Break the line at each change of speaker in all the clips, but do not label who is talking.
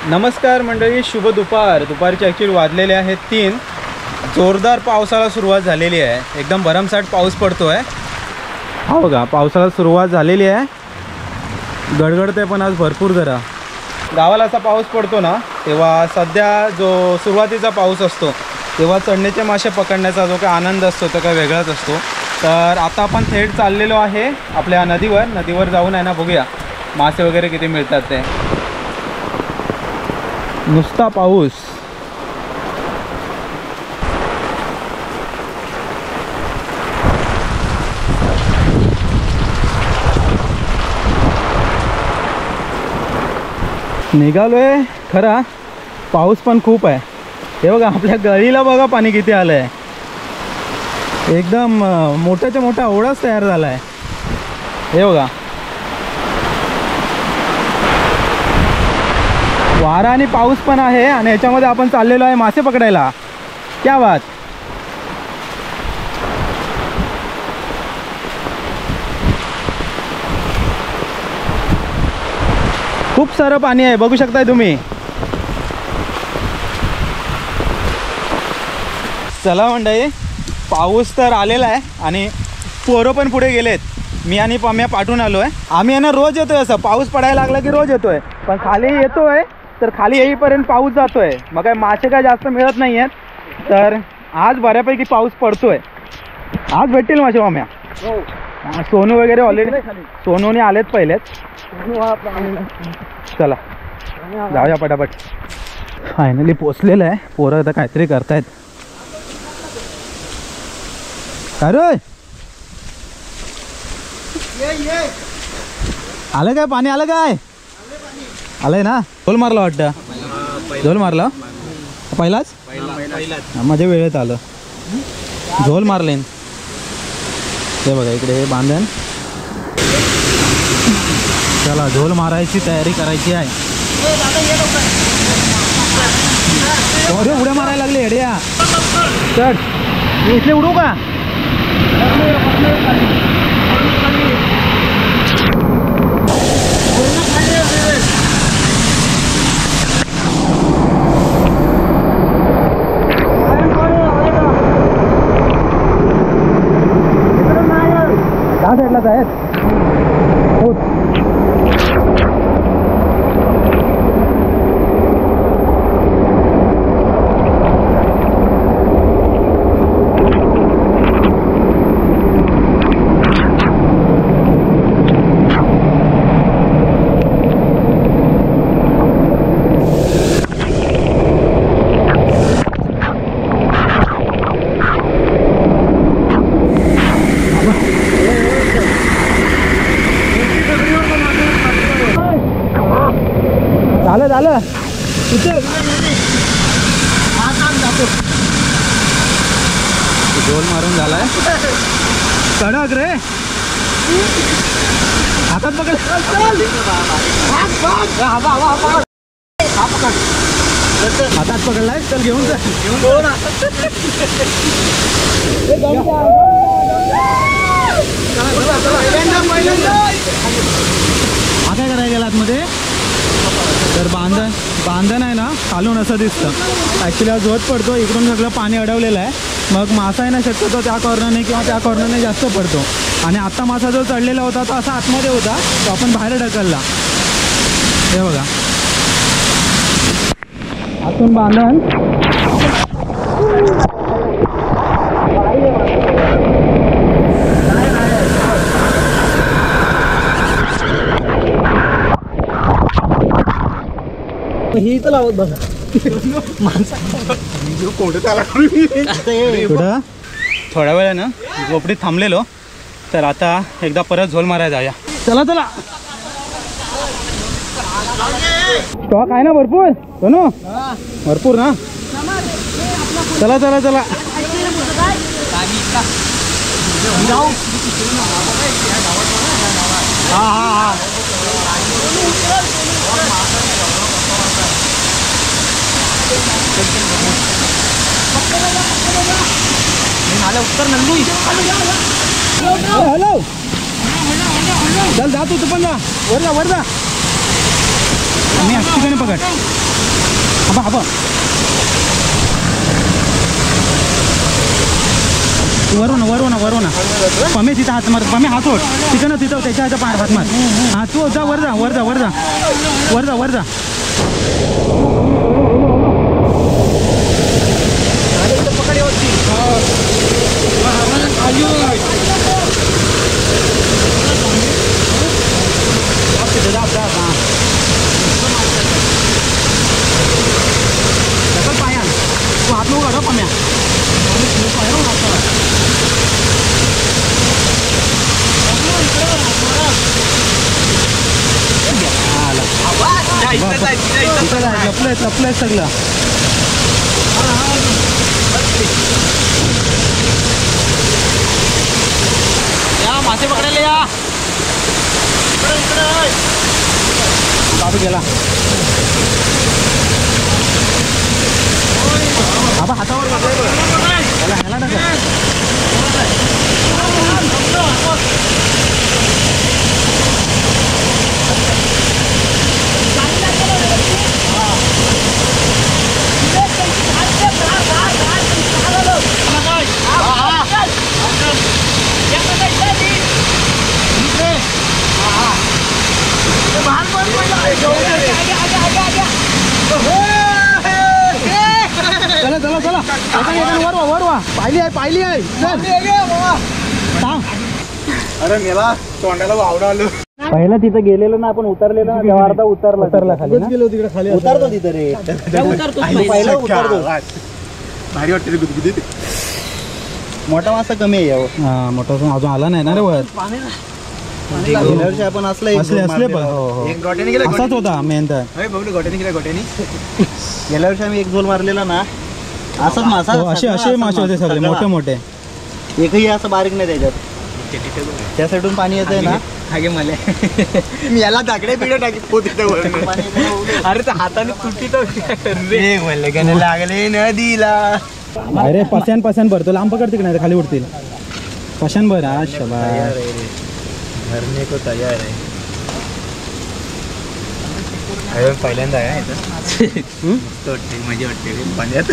नमस्कार मंडळी, शुभ दुपार. दुपारचे ॲक्च्युली वाजलेले आहेत 3. जोरदार पावसाला सुरुवात झालेली आहे. एकदम भरमसाठ पाऊस पडतो आहे. हा बघा, पावसाला सुरुवात झालेली आहे. गडगडते पण आज भरपूर. जरा गावाला असा पाऊस पडतो ना, तेव्हा सध्या जो सुरुवातीचा पाऊस असतो तेव्हा चढणीचे मासे पकडण्याचा जो काही आनंद असतो तो काही वेगळाच असतो. तर आता आपण थेट चाललेलो आहे आपल्या नदीवर जाऊन आहे ना, बघूया मासे वगैरे किती मिळतात ते. नुसता पाऊस. निघालोय खरा, पाऊस पण खूप आहे. हे बघा, आपल्या गळीला बघा पाणी किती आलं आहे. एकदम मोठ्याच्या मोठा ओढाच तयार झाला आहे. हे बघा, वारा आणि पाऊस पण आहे आणि याच्यामध्ये आपण चाललेलो आहे मासे पकडायला. क्या बात. खूप सारं पाणी आहे, बघू शकताय तुम्ही. चला मंडळी, पाऊस तर आलेला आहे आणि पोरं पण पुढे गेलेत. मी आणि पम्या पाठवून आलो आहे. आम्ही आहे ना रोज येतोय, असं पाऊस पडायला लागला की रोज येतोय. पण खाली येतोय तर खाली येईपर्यंत पाऊस जातोय. मग काय मासे काय जास्त मिळत नाही आहेत. तर आज बऱ्यापैकी पाऊस पडतोय. आज भेटतील मासे पम्या. सोनू वगैरे ऑलरेडी, सोनूने आलेत पहिलेच. चला जाऊया पटापट. फायनली पोचलेलं आहे. पोरं आता काहीतरी करतायत. अरे आलं काय पाणी? आलं काय? आलंय ना. झोल मारला वाटतं. झोल मारला पहिलाच. माझ्या वेळेत आलं. झोल मारले. ते बघा इकडे हे बांधण. चला झोल मारायची तयारी करायची आहे. अरे उड्या मारायला लागले हेड्या. चढ, इथले उडू का? त्या साईडलाच आहेत. झालं गोल मारून झालाय. कडक रे. हातात पकड. हातात पकडलाय. चल घेऊन जा. हा काय करायला गेला आतमध्ये? तर बांधण आहे ना, खालून असं दिसतं. ॲक्च्युली हा जोत पडतो, इकडून सगळं पाणी अडवलेलं आहे. मग मासा आहे ना, शक्यतो त्या कॉर्नरने किंवा त्या कॉर्नरने जास्त पडतो. आणि आत्ता मासा जो चढलेला होता तो असा आतमध्ये होता, तो आपण बाहेर ढकलला. हे बघा, आतून बांधण. ही तर लावत बघा. थोड्या वेळानं झोपडीत थांबलेलो, तर आता एकदा परत झोल मारायला जाऊया. चला चला. स्टॉक आहे ना भरपूर सोनू? भरपूर ना. चला चला चला. हा हा हा. उत्तर नंदू. हॅलो, चल जा तू पण जा. वर जा वर जा. मी ठिकाणी पकड. आबा वरून पमे तिथं हात मार पमे हात ओढ तिथं ना तिथं त्याच्या ह्याच्या हात मार हा तू जा वर जा पाया तू हात नको काढ पम्या लपलंय सगळं या मासे पकडायला या बाबू गेला आबा हातावर ह्याला टाका चला वरवा पाहिली आहे
अरे मेला तोंडाला वावडा आलो.
पहिला तिथं गेलेलो ना आपण उतरलेलो ना तेव्हा अर्धा उतरला खाली
गेलो तिकडे खाली
उतरतो तिथं रे
पहिला उतरतो भारी वाटते रे गुदगुदीत.
मोठा मासा कमी आहे यावर हा मोठा अजून आला नाही ना रे वर गेल्या वर्षी आपण असले पण
एक गोट्याने गेला
असाच होता मेन तर
बघू गोट्याने गेला गोट्याने.
गेल्या वर्षी आम्ही एक झोल मारलेला ना असाच मासा असे मासे होते सगळे मोठे एकही असं बारीक नाही त्याच्यात त्या साईडून पाणी येत आहे ना
हागे मला मी याला दाकडे पिढे टाकी अरे तर हाताने तुटी तर लागले नदीला
अरे पशान भरतो लांब पकडते की नाही खाली उडतील पशान भर हा शबार
भरने को तयार आहे. पहिल्यांदा आहे मस्त वाटते मजा वाटते पाण्यात.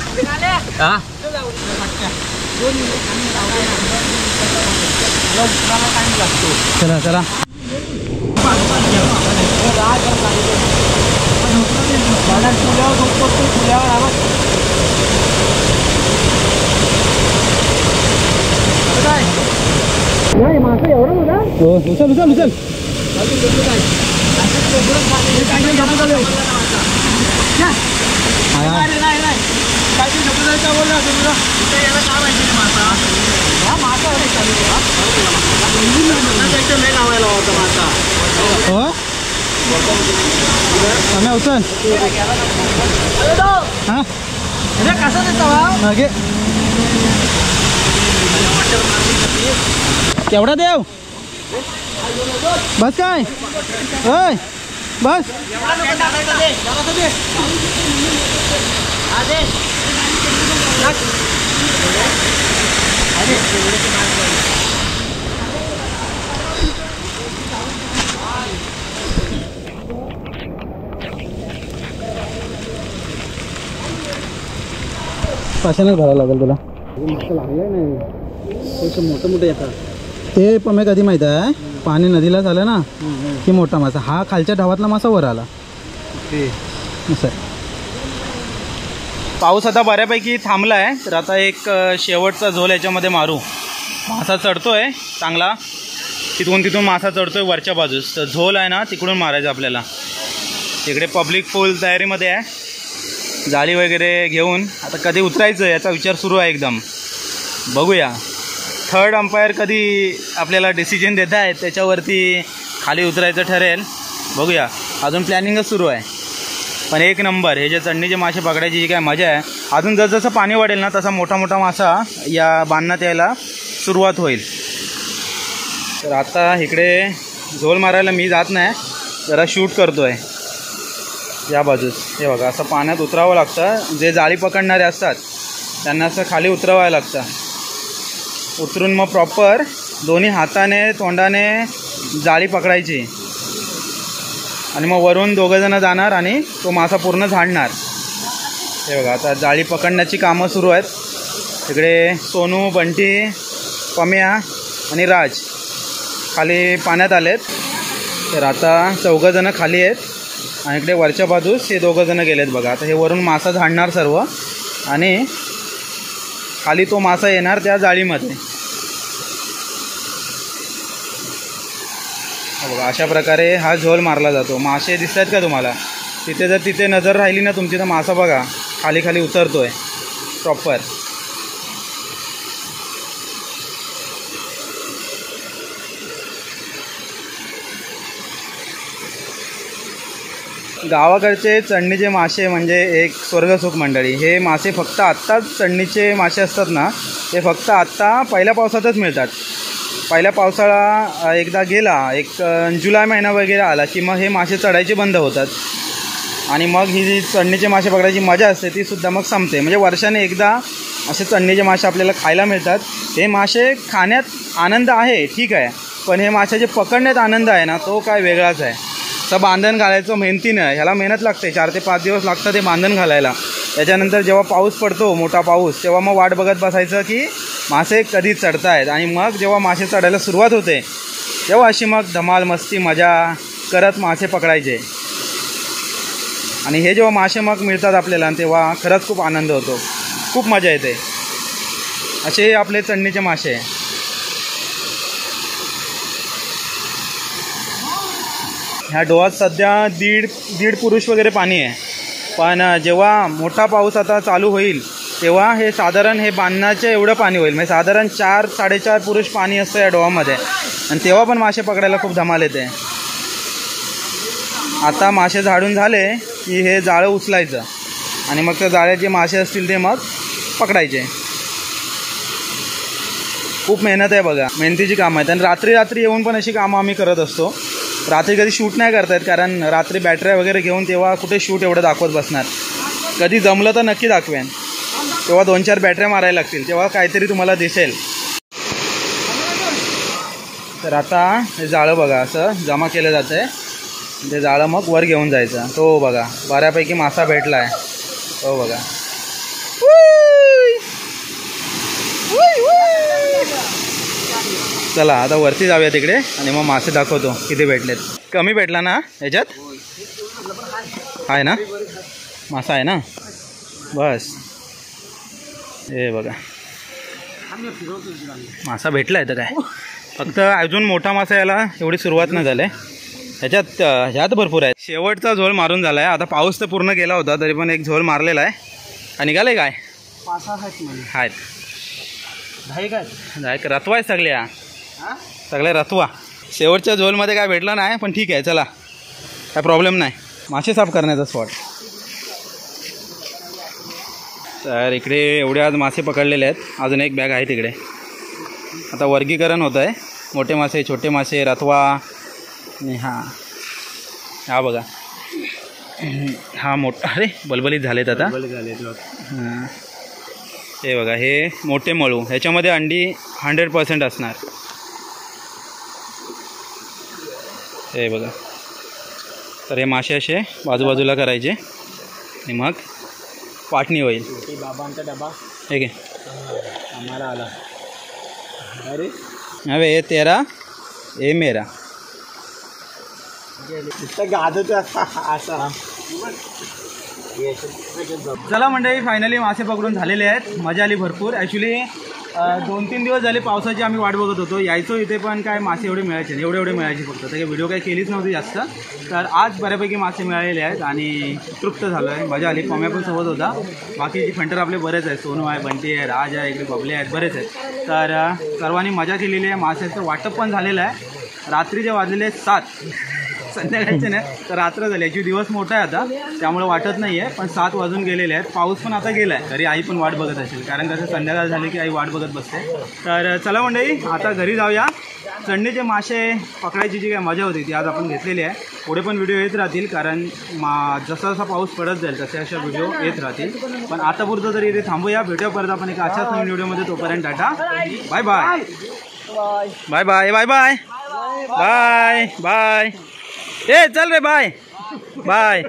चला उचल केवढा देव बस काय बस पाशानच भरावं लागेल तुला मोठे येतात ते पमे कधी माहित आहे पाणी नदीला झालं ना की मोठा मासा हा खालच्या ढावातला मासा वर आला असं. पाऊस आता बऱ्यापैकी थांबला आहे तर आता एक शेवटचा झोल याच्यामध्ये मारू. मासा चढतोय चांगला तिथून मासा चढतोय वरच्या बाजूस तर झोल आहे ना तिकडून मारायचं आपल्याला. तिकडे पब्लिक फुल तयारीमध्ये आहे जाळी वगैरे घेऊन आता कधी उतरायचं याचा विचार सुरू आहे एकदम. बघूया थर्ड अंपायर कधी आपल्याला डिसिजन देत आहेत त्याच्यावरती खाली उतरायचं ठरेल. बघूया अजून प्लॅनिंगच सुरू आहे पण एक नंबर हे जे चढणीचे मासे पकडायची जी काय मजा आहे अजून जसं पाणी वाढेल ना तसा मोठा मासा या बांधण्यात यायला सुरुवात होईल. तर आता इकडे झोल मारायला मी जात नाही जरा शूट करतो आहे या बाजूस. हे बघा असं पाण्यात उतरावं लागतं जे जाळी पकडणारे असतात त्यांना असं खाली उतरवायला लागतं. उतरून मग प्रॉपर दोन्ही हाताने तोंडाने जाळी पकडायची आणि मग वरून दोघंजणं जाणार आणि तो मासा पूर्ण झाडणार. हे बघा आता जाळी पकडण्याची कामं सुरू आहेत. इकडे सोनू, बंटी, पम्या आणि राज खाली पाण्यात आलेत. तर आता 4 जण खाली आहेत आणि इकडे वरच्या बाजूस हे 2 जण गेलेत बघा. आता हे वरून मासा झाडणार सर्व आणि खाली तो मासा येणार त्या जाळीमध्ये. बघा अशा प्रकारे हा झोल मारला जातो. मासे दिसत आहेत का तुम्हाला? तिथे जर तिथे नजर राहिली ना तुमची तर मासा बघा खाली खाली उतरतोय प्रॉपर. गावाकडचे चढणीचे मासे म्हणजे एक स्वर्गसुख मंडळी. हे मासे फक्त आत्ताच चढणीचे मासे असतात ना, ते फक्त आत्ता पहिल्या पावसातच मिळतात. पहिल्या पावसाळा एकदा गेला, एक जुलै महिना वगैरे आला की मग हे मासे चढायचे बंद होतात आणि मग ही जी चढणीचे मासे पकडायची मजा असते ती सुद्धा मग संपते. म्हणजे वर्षाने एकदा असे चढणीचे मासे आपल्याला खायला मिळतात. हे मासे खाण्यात आनंद आहे ठीक आहे, पण हे माशाचे पकडण्यात आनंद आहे ना तो काय वेगळाच आहे. असं बांधण घालायचं मेहनतीनं, ह्याला मेहनत लागते. 4 ते 5 दिवस लागतात ते बांधण घालायला. त्याच्यानंतर जेव्हा पाऊस पडतो मोठा पाऊस तेव्हा मग वाट बघत बसायचं की मासे कधी चढत आहेत आणि मग जेव्हा मासे चढायला सुरुवात होते तेव्हा अशी मग धमाल मस्ती मजा करत मासे पकडायचे. आणि हे जेव्हा मासे मग मिळतात आपल्याला तेव्हा खरंच खूप आनंद होतो, खूप मजा येते. असे आपले चढणीचे मासे. ह्या डोहात सध्या दीड पुरुष वगैरे पाणी आहे, पण जेव्हा मोठा पाऊस आता चालू होईल तेव्हा हे साधारण हे बांधण्याचे एवढं पाणी होईल. म्हणजे साधारण 4-4.5 पुरुष पाणी असतं या डोहामध्ये आणि तेव्हा पण मासे पकडायला खूप धमाल येते. आता मासे झाडून झाले की हे जाळं उचलायचं आणि मग त्या जाळ्यात जे मासे असतील ते मग पकडायचे. खूप मेहनत आहे बघा, मेहनतीची कामं आहेत. आणि रात्री येऊन पण अशी कामं आम्ही करत असतो. रात्री कधी शूट नाही करता येत कारण रात्री बॅटऱ्या वगैरे घेऊन तेव्हा कुठे शूट एवढं दाखवत बसणार. कधी जमलं तर नक्की दाखवेन. तेव्हा 2-4 बॅटऱ्या मारायला लागतील तेव्हा काहीतरी तुम्हाला दिसेल. तर आता हे जाळं बघा असं जमा केलं जातं आहे. ते जाळं मग वर घेऊन जायचं. तो बघा बऱ्यापैकी मासा भेटला आहे. तो बघा चला आता वरती जाऊया तिकडे आणि मग मासे दाखवतो किती भेटलेत. कमी भेटला ना ह्याच्यात? आहे ना मासा आहे ना बस. हे बघा मासा भेटला आहे तर काय, फक्त अजून मोठा मासा यायला एवढी सुरुवात नाही झाली. ह्यात भरपूर आहे. शेवटचा झोल मारून झाला आहे. आता पाऊस तर पूर्ण गेला होता तरी पण एक झोल मारलेला आहे. आणि निघाले काय
5-6
आहेत.
काय
रतवा आहे सगळ्या सगळ्या रतवा. शेवटच्या झोलमध्ये काय भेटलं नाही पण ठीक आहे चला काय प्रॉब्लेम नाही. मासे साफ करण्याचा स्पॉट. तर इकडे एवढे आज मासे पकडलेले आहेत. अजून एक बॅग आहे तिकडे. आता वर्गीकरण होतं आहे. मोठे मासे, छोटे मासे, रतवा. आणि हा बघा हा मोठा. अरे बलबलीत झालेत आता. हां हे बघा हे मोठे मळू. ह्याच्यामध्ये अंडी 100% असणार. हे बघा. तर हे मासे असे बाजूबाजूला करायचे आणि मग वाटणी होईल.
बाबांचा डबा
ठीक आहे
आम्हाला आला. अरे
अबे ये तेरा ये मेरा.
गाजत असा.
चला मंडळी फायनली मासे पकडून झालेले आहेत. मजा आली भरपूर. ॲक्च्युली 2-3 दिवस झाले पावसाची आम्ही वाट बघत होतो. यायचो इथे पण काय मासे एवढे मिळायचे नाही. एवढे मिळायचे फक्त. तर व्हिडिओ काही केलीच नव्हती जास्त. तर आज बऱ्यापैकी मासे मिळालेले आहेत आणि तृप्त झालो आहे. मजा आली. पम्या पण सोबत होता. बाकीचे फंटर आपले बरेच आहेत. सोनू आहे, बंटी आहे, राज आहे, इकडे बबले आहेत, बरेच आहेत. तर सर्वांनी मजा केलेली आहे. माशाचं वाटप पण झालेलं आहे. रात्रीचे वाजलेले आहेत 7. संध्याकाळचे नाही तर रात्र झाली. ॲक्च्युली दिवस मोठा आहे आता त्यामुळे वाटत नाही आहे, पण 7 वाजून गेलेले आहेत. पाऊस पण आता गेला आहे. घरी आई पण वाट बघत असेल कारण कसं संध्याकाळ झाली की आई वाट बघत बसते. तर चला मंडळी आता घरी जाऊया. चढणीचे मासे पकडायची जी काय मजा होती ती आज आपण घेतलेली आहे. पुढे पण व्हिडिओ येत राहतील कारण जसा जसा पाऊस पडत जाईल तसे अशा व्हिडिओ येत राहतील. पण आता पुरतं तरी इथे थांबूया. भेटूया परत आपण एक अशाच नवीन व्हिडिओमध्ये. तोपर्यंत tata bye bye bye bye bye bye bye bye. ए चल रे बाय बाय.